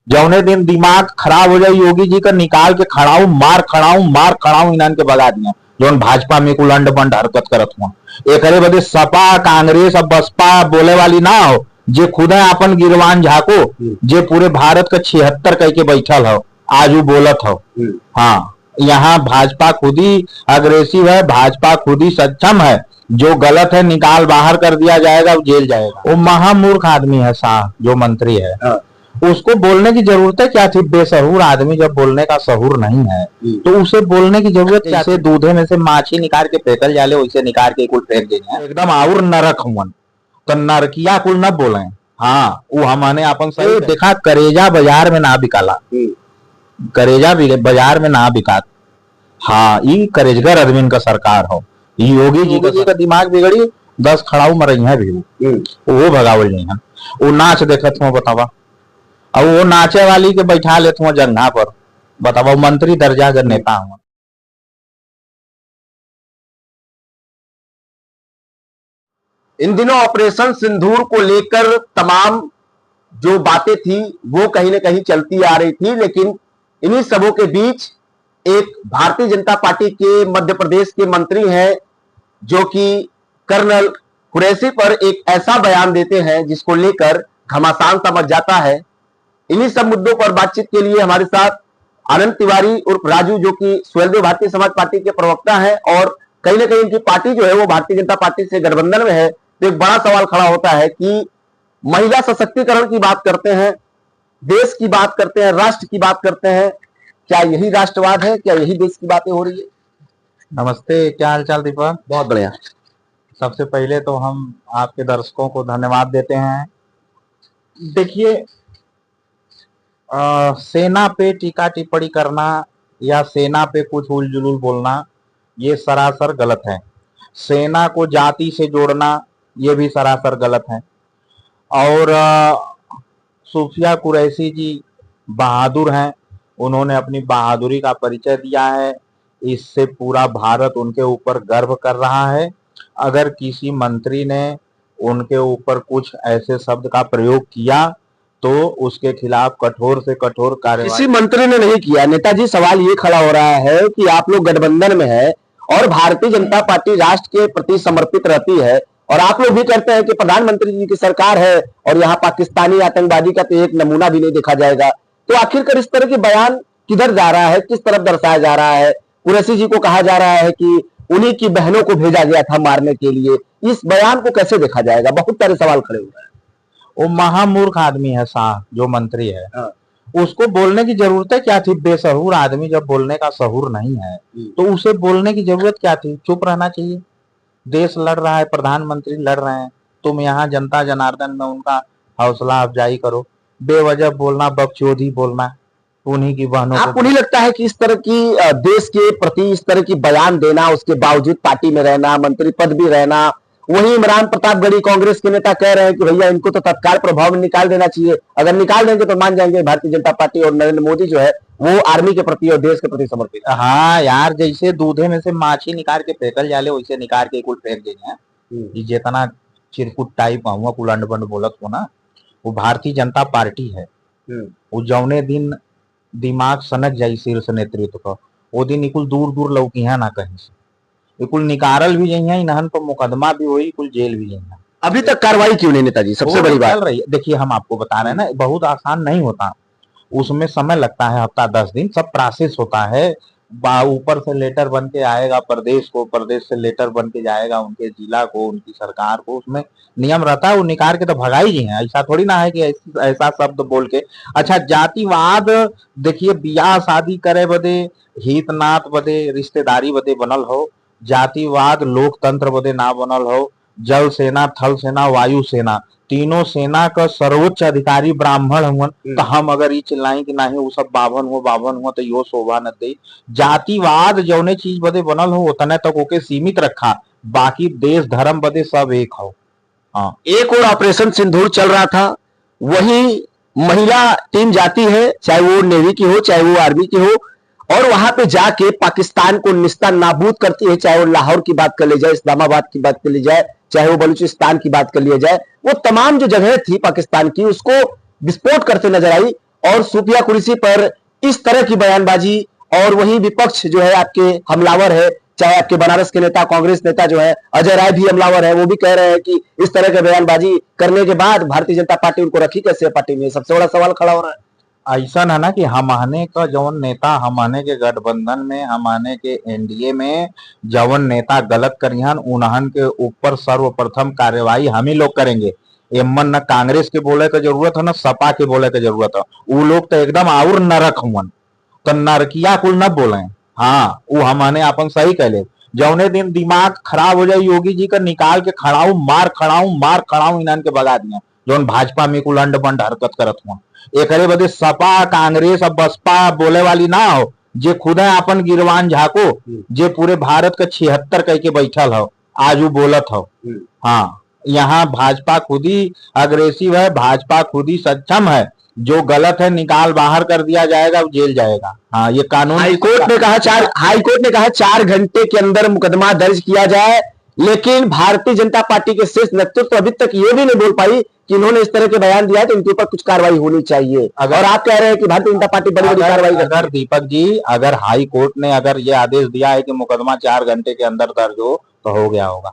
जौने दिन दिमाग खराब हो जाए योगी जी का, निकाल के खड़ाऊ मार खड़ाऊ इन्हन के भगा दिया जौन भाजपा में कुल अंड बंड हरकत करत हुआ। एकरे बदे सपा कांग्रेस और बसपा बोले वाली ना हो, जे खुद है अपन गिरवान झाको, जे पूरे भारत का 76 कह के बैठल हो, आज वो बोलत हो। हाँ, यहाँ भाजपा खुद ही अग्रेसिव है, भाजपा खुद ही सक्षम है, जो गलत है निकाल बाहर कर दिया जाएगा, वो जेल जाएगा। वो महामूर्ख आदमी है शाह जो मंत्री है। उसको बोलने की जरूरत है क्या थी? बेसहूर आदमी जब बोलने का सहूर नहीं है तो उसे बोलने की जरूरत क्या? जैसे दूधे में से माछी निकाल के फेंकल जाले वैसे निकाल के कुल फेंक देंगे एकदम और नरक हुन तो नरकिया कुल न बोले। हाँ, वो हमने अपन सही देखा, करेजा बाजार में ना बिकाला, करेजा बाजार में ना बिका। हाँ, ये करेजगर आदमी का सरकार हो, योगी जी का दिमाग बिगड़ी 10 खड़ाऊ मरई है भी वो भगावल नहीं है। वो नाच देखत हो बतावा, और वो नाचे वाली के बैठा लेते हो जंघा पर, बतावा मंत्री दर्जा का नेता हूँ। इन दिनों ऑपरेशन सिंदूर को लेकर तमाम जो बातें थी वो कहीं ना कहीं चलती आ रही थी, लेकिन इन्हीं सबों के बीच एक भारतीय जनता पार्टी के मध्य प्रदेश के मंत्री हैं जो कि कर्नल कुरैशी पर एक ऐसा बयान देते हैं जिसको लेकर घमासान सा मच जाता है। इन्हीं सब मुद्दों पर बातचीत के लिए हमारे साथ आनंद तिवारी उर्फ राजू, जो कि स्वदेव भारतीय समाज पार्टी के प्रवक्ता हैं और कहीं ना कहीं इनकी पार्टी जो है वो भारतीय जनता पार्टी से गठबंधन में है। तो एक बड़ा सवाल खड़ा होता है कि महिला सशक्तिकरण की बात करते हैं, देश की बात करते हैं, राष्ट्र की बात करते हैं, क्या यही राष्ट्रवाद है? क्या यही देश की बातें हो रही है? नमस्ते, क्या हाल चाल दीपक? बहुत बढ़िया। सबसे पहले तो हम आपके दर्शकों को धन्यवाद देते हैं। देखिए, सेना पे टीका टिप्पणी करना या सेना पे कुछ उलझुल बोलना ये सरासर गलत है। सेना को जाति से जोड़ना ये भी सरासर गलत है। और सूफिया कुरैशी जी बहादुर हैं, उन्होंने अपनी बहादुरी का परिचय दिया है, इससे पूरा भारत उनके ऊपर गर्व कर रहा है। अगर किसी मंत्री ने उनके ऊपर कुछ ऐसे शब्द का प्रयोग किया तो उसके खिलाफ कठोर से कठोर कार्रवाई। किसी मंत्री ने नहीं किया नेताजी। सवाल ये खड़ा हो रहा है कि आप लोग गठबंधन में है और भारतीय जनता पार्टी राष्ट्र के प्रति समर्पित रहती है, और आप लोग भी कहते हैं कि प्रधानमंत्री जी की सरकार है और यहाँ पाकिस्तानी आतंकवादी का तो एक नमूना भी नहीं देखा जाएगा। तो आखिरकार इस तरह के बयान किधर जा रहा है, किस तरफ दर्शाया जा रहा है? कुरैशी जी को कहा जा रहा है कि उन्हीं की बहनों को भेजा गया था मारने के लिए, इस बयान को कैसे देखा जाएगा? बहुत सारे सवाल खड़े हुए हैं। वो महामूर्ख आदमी है शाह जो मंत्री है। उसको बोलने की जरूरत है क्या थी? बेसहूर आदमी जब बोलने का सहूर नहीं है तो उसे बोलने की जरूरत क्या थी? चुप रहना चाहिए। देश लड़ रहा है, प्रधानमंत्री लड़ रहे हैं, तुम यहाँ जनता जनार्दन में उनका हौसला अफजाई करो। बेवजह बोलना, बकचोदी बोलना उन्हीं की बहनों आपको नहीं लगता है कि इस तरह की देश के प्रति इस तरह की बयान देना, उसके बावजूद पार्टी में रहना, मंत्री पद भी रहना, वहीं इमरान प्रतापगढ़ी कांग्रेस के नेता कह रहे हैं कि भैया इनको तो तत्काल प्रभाव में निकाल देना चाहिए, अगर निकाल देंगे तो मान जाएंगे भारतीय जनता पार्टी और नरेंद्र मोदी जो है वो आर्मी के प्रति और देश के प्रति समर्पित। हाँ यार, जैसे दूधे में से माछी निकाल के फेंकल जाले वैसे निकाल के कुल फेंक देंगे। जितना चिरकुट टाइप हुआ कुलंड बंड बोलत हो ना, वो भारतीय जनता पार्टी है। वो जौने दिन दिमाग सनक जाई शीर्ष नेतृत्व का, वो दिन कुल दूर दूर लौकी है ना कहीं से, कुल निकारल भी यही है, इन्हन पर मुकदमा भी हुई, कुल जेल भी यही है। अभी तक कार्रवाई क्यों नहीं नेताजी? सबसे बड़ी बात चल रही है। देखिए, हम आपको बता रहे हैं ना, बहुत आसान नहीं होता, उसमें समय लगता है, हफ्ता 10 दिन सब प्रोसेस होता है। ऊपर से लेटर बन के आएगा प्रदेश को, प्रदेश से लेटर बन के जाएगा उनके जिला को, उनकी सरकार को, उसमें नियम रहता है। वो निकाल के तो भगाई ही है, ऐसा थोड़ी ना है कि ऐसा शब्द बोल के। अच्छा, जातिवाद देखिए, बियाह शादी करे बदे, हित नात बदे, रिश्तेदारी बदे बनल हो। जातिवाद लोकतंत्र बदे ना बनल हो। जल सेना, थल सेना, वायु सेना, तीनों सेना का सर्वोच्च अधिकारी ब्राह्मण हुआ, तो हम अगर ये चिल्लाई कि नहीं वो सब बाभन हुआ तो यो शोभा न दे। जातिवाद जौने चीज बदे बनल हो उतने तक ओके सीमित रखा, बाकी देश धर्म बदे सब एक हो। हाँ, एक और ऑपरेशन सिंदूर चल रहा था, वही महिला टीम जाती है, चाहे वो नेवी की हो चाहे वो आर्मी की हो, और वहां पे जाके पाकिस्तान को निस्ता नाबूद करती है। चाहे वो लाहौर की बात कर ली जाए, इस्लामाबाद की बात कर ली जाए, चाहे वो बलूचिस्तान की बात कर लिया जाए, वो तमाम जो जगह थी पाकिस्तान की उसको विस्फोट करते नजर आई। और सुप्रिया कुरैशी पर इस तरह की बयानबाजी, और वही विपक्ष जो है आपके हमलावर है, चाहे आपके बनारस के नेता, कांग्रेस नेता जो है अजय राय भी हमलावर है, वो भी कह रहे हैं कि इस तरह के बयानबाजी करने के बाद भारतीय जनता पार्टी उनको रखी कैसे पार्टी में, सबसे बड़ा सवाल खड़ा हो रहा है। ऐसा है ना कि हमने का जवन नेता, हमने के गठबंधन में, हमने के एनडीए में जवन नेता गलत करिहन उन्हन के ऊपर सर्वप्रथम कार्यवाही हम ही लोग करेंगे। एमन न कांग्रेस के बोले के जरूरत है, न सपा के बोले के जरूरत है। वो लोग तो एकदम और नरक हुवन, तो नरकिया कुल न बोले। हाँ, वो हमने अपन सही कहले। जौने दिन दिमाग खराब हो जाए योगी जी का, निकाल के खड़ाऊ मार खड़ाऊ इन्हन के भगा दिया जौन भाजपा में कुल अंड बंड हरकत करत हुआ। एकरे बदे सपा, कांग्रेस और बसपा बोले वाली ना हो, जे खुद है अपन गिरवान झाको, जे पूरे भारत के 76 कह के बैठल हो, आज वो बोलत हो। हाँ, यहाँ भाजपा खुद ही अग्रेसिव है, भाजपा खुद ही सक्षम है। जो गलत है निकाल बाहर कर दिया जाएगा, जेल जाएगा। हाँ, ये कानून हाईकोर्ट ने कहा 4 घंटे के अंदर मुकदमा दर्ज किया जाए, लेकिन भारतीय जनता पार्टी के शीर्ष नेतृत्व अभी तक ये भी नहीं बोल पाई कि इन्होंने इस तरह के बयान दिया है तो इनके ऊपर कुछ कार्रवाई होनी चाहिए। और आप कह रहे हैं कि भारतीय जनता पार्टी बड़ी बड़ी कार्रवाई। अगर दीपक जी, अगर हाई कोर्ट ने अगर ये आदेश दिया है कि मुकदमा 4 घंटे के अंदर दर्ज हो गया होगा।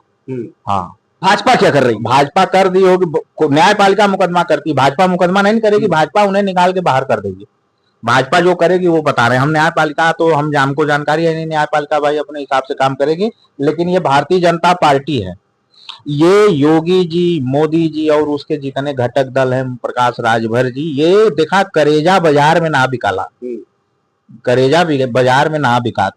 हाँ, भाजपा क्या कर रही है? भाजपा कर दी होगी, न्यायपालिका मुकदमा करती, भाजपा मुकदमा नहीं करेगी, भाजपा उन्हें निकाल के बाहर कर देगी। भाजपा जो करेगी वो बता रहे हैं हम। न्यायपालिका तो हमको जानकारी है नहीं, न्यायपालिका भाई अपने हिसाब से काम करेगी, लेकिन ये भारतीय जनता पार्टी है। ये योगी जी, मोदी जी और उसके जितने घटक दल हैं, प्रकाश राजभर जी, ये देखा करेजा बाजार में ना बिकाला, करेजा बाजार में ना बिका।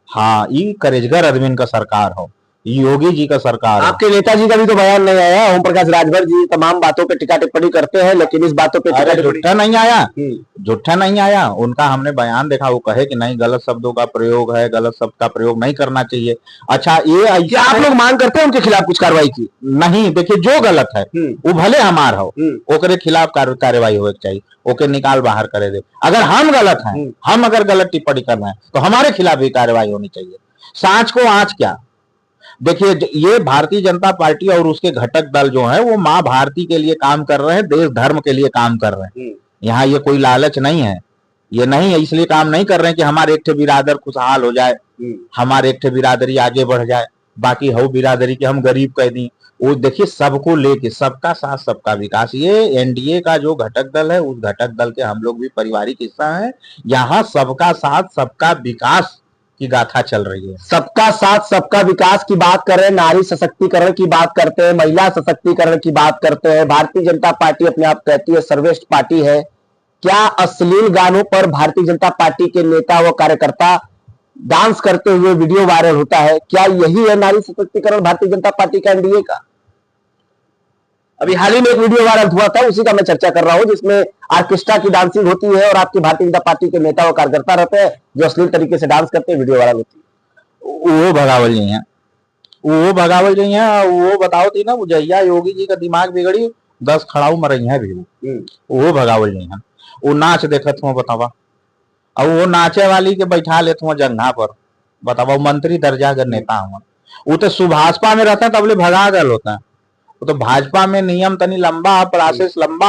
हाँ, ये करेजगर आदमी का सरकार हो, योगी जी का सरकार। आपके नेताजी का भी तो बयान नहीं आया। ओम प्रकाश राजभर जी तमाम बातों पे टिका टिप्पणी करते हैं, लेकिन इस बातों पे झूठा नहीं आया, झूठा नहीं आया उनका। हमने बयान देखा, वो कहे कि नहीं, गलत शब्दों का प्रयोग है, गलत शब्द का प्रयोग नहीं करना चाहिए। अच्छा, ये क्या आप लोग मांग करते हैं उनके खिलाफ कुछ कार्रवाई की? नहीं, देखिए जो गलत है वो भले हमार हो, ओकरे खिलाफ कार्रवाई होनी चाहिए, ओके निकाल बाहर करे दे। अगर हम गलत हैं, हम अगर गलत टिप्पणी कर रहे हैं तो हमारे खिलाफ भी कार्रवाई होनी चाहिए। सांच को आंच क्या। देखिए, ये भारतीय जनता पार्टी और उसके घटक दल जो है वो माँ भारती के लिए काम कर रहे हैं, देश धर्म के लिए काम कर रहे हैं। यहाँ ये कोई लालच नहीं है, ये नहीं है इसलिए काम नहीं कर रहे हैं कि हमारे एक बिरादर खुशहाल हो जाए, हमारे एक बिरादरी आगे बढ़ जाए, बाकी हो बिरादरी के हम गरीब कह दी। वो देखिए, सबको लेके, सबका साथ सबका विकास, ये एनडीए का जो घटक दल है, उस घटक दल के हम लोग भी पारिवारिक हिस्सा है। यहाँ सबका साथ सबका विकास की गाथा चल रही है। सबका साथ सबका विकास की बात कर रहे हैं, नारी सशक्तिकरण की बात करते हैं, महिला सशक्तिकरण की बात करते हैं। भारतीय जनता पार्टी अपने आप कहती है सर्वश्रेष्ठ पार्टी है। क्या अश्लील गानों पर भारतीय जनता पार्टी के नेता व कार्यकर्ता डांस करते हुए वीडियो वायरल होता है? क्या यही है नारी सशक्तिकरण भारतीय जनता पार्टी का, एनडीए का? अभी हाल ही में एक वीडियो वायरल हुआ था, उसी का मैं चर्चा कर रहा हूं, जिसमें ऑर्केस्ट्रा की डांसिंग होती है और आपकी भारतीय जनता पार्टी के नेता व कार्यकर्ता रहते हैं जो अश्लील तरीके से डांस करते हैं, वीडियो वायरल होती है। वो भगावल नहीं है, वो भगावल नहीं है। वो बताओ थी ना, वो जहिया योगी जी का दिमाग बिगड़ी 10 खड़ाऊ मरई है भी, वो भगावल नहीं है। वो नाच देखत हुआ बतावा, और वो नाचे वाली के बैठा लेते हुआ जंघा पर, बतावा मंत्री दर्जा का नेता हुआ। वो तो सुभाषपा में रहता है तबले भगा गल होता है। तो भाजपा में नियम तनी लंबा, प्रोसेस लंबा।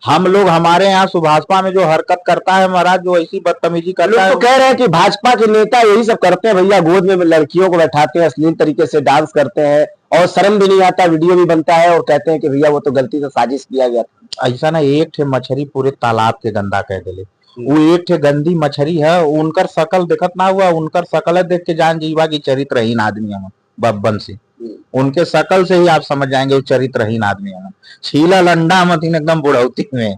हम लोग हमारे यहाँ सुभाषपा में जो हरकत करता है महाराज, जो ऐसी बदतमीजी करता है, तो कह रहे हैं कि भाजपा के नेता यही सब करते हैं भैया, गोद में लड़कियों को बैठाते हैं, अश्लील तरीके से डांस करते हैं और शर्म भी नहीं आता, वीडियो भी बनता है और कहते हैं कि भैया वो तो गलती से साजिश किया गया था। ऐसा ना, एक ठे मछली पूरे तालाब के गंदा कह दिले। वो एक ठे गंदी मछली है, उनकर शकल देखत ना हुआ, उनकर शकल देख के जान जीवा की चरित्रहीन आदमी है बब्बन से। उनके शकल से ही आप समझ जाएंगे वो चरित्रहीन आदमी है। छीला लंडा मतीन एकदम बुढ़ौती में,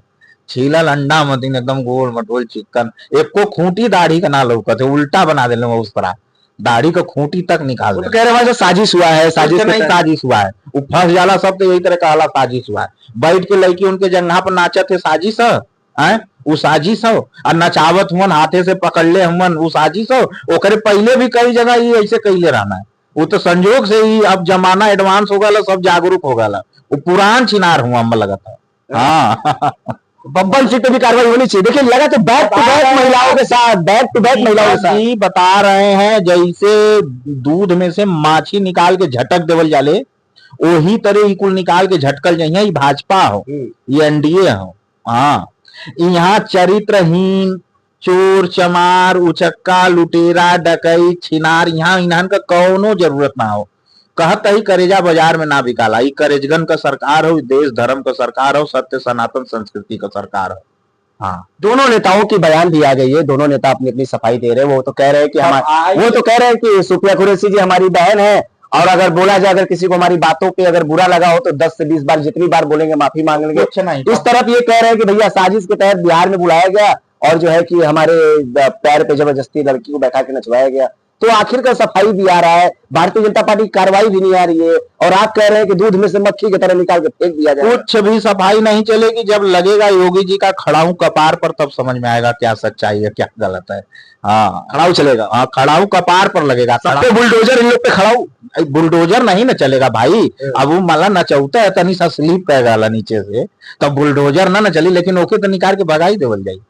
छीला लंडा मतीन एकदम गोल मटोल चिकन, एक को खूंटी दाढ़ी का ना लौकत है, उल्टा बना देने उस तरह दाढ़ी को खूंटी तक निकाल दे। तो कह रहे हैं साजिश हुआ है, साजिश नहीं, साजिश हुआ है। वो फंस जाला सब तो यही तरह का साजिश हुआ है। बैठ के लड़की उनके जंघा पर नाचत है, साजिश है, वो साजिश हो। और नचावत हुन हाथे से पकड़ ले हमन, वो साजिश हो। ओकरे पहले भी कई जगह ये ऐसे कैले रहना है, वो तो संजोग से ही अब जमाना एडवांस हो गया, सब जागरूक हो गया। वो पुरान चिनार हुआ हम लगा था। हाँ, बब्बन सीट पे भी कार्रवाई होनी चाहिए। देखिए लगा तो बैक टू बैक महिलाओं के साथ, बैक टू बैक महिलाओं के साथ बता रहे हैं, जैसे दूध में से माछी निकाल के झटक देवल जाले, वही तरह कुल निकाल के झटकल जाइए। भाजपा हो, ये एनडीए हो। हाँ, यहाँ चरित्रहीन, चोर चमार, उचक्का, लुटेरा, डकैत, छिनार, यहाँ इन्हान का कौनो जरूरत ना हो। कहत ही करेजा बाजार में ना बिकाला। ई करेजगन का सरकार हो, देश धर्म का सरकार हो, सत्य सनातन संस्कृति का सरकार हो। हाँ, दोनों नेताओं की बयान भी आ गई है, दोनों नेता अपनी अपनी सफाई दे रहे हैं। वो तो कह रहे हैं कि सुप्रिया कुरैशी जी हमारी बहन है, और अगर बोला जाए, अगर किसी को हमारी बातों पे अगर बुरा लगा हो तो 10 से 20 बार, जितनी बार बोलेंगे माफी मांग लेंगे। कुछ नहीं। इस तरफ ये कह रहे हैं कि भैया साजिश के तहत बिहार में बुलाया गया और जो है कि हमारे पैर पे जबरदस्ती लड़की को बैठा के नचवाया गया। तो आखिर का सफाई भी आ रहा है, भारतीय जनता पार्टी की कार्रवाई भी नहीं आ रही है, और आप कह रहे हैं कि दूध में से मक्खी की तरह निकाल के फेंक दिया जाए। कुछ भी सफाई नहीं चलेगी। जब लगेगा योगी जी का खड़ाऊ कपार पर, तब समझ में आएगा क्या सच्चाई है क्या गलत है। हाँ, खड़ाऊ चलेगा। हाँ, खड़ाऊ कपार पर लगेगा। तो बुलडोजर इन लोग पे खड़ाऊ, बुलडोजर नहीं न चलेगा भाई। अब वो मला नचौता है, तनी सा स्लीप पे गला नीचे से, तब बुलडोजर ना चली, लेकिन ओके तो निकाल के भगाई देवल जाई।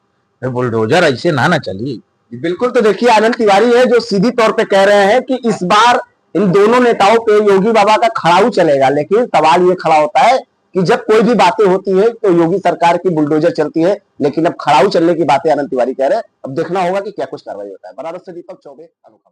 बुलडोजर ऐसे ना चली। बिल्कुल। तो देखिए, आनंद तिवारी है जो सीधी तौर पे कह रहे हैं कि इस बार इन दोनों नेताओं पे योगी बाबा का खड़ाऊ चलेगा। लेकिन सवाल ये खड़ा होता है कि जब कोई भी बातें होती है तो योगी सरकार की बुलडोजर चलती है, लेकिन अब खड़ाऊ चलने की बातें आनंद तिवारी कह रहे हैं। अब देखना होगा कि क्या कुछ कार्रवाई होता है। बनारस से दीपक चौबे, अनोखा।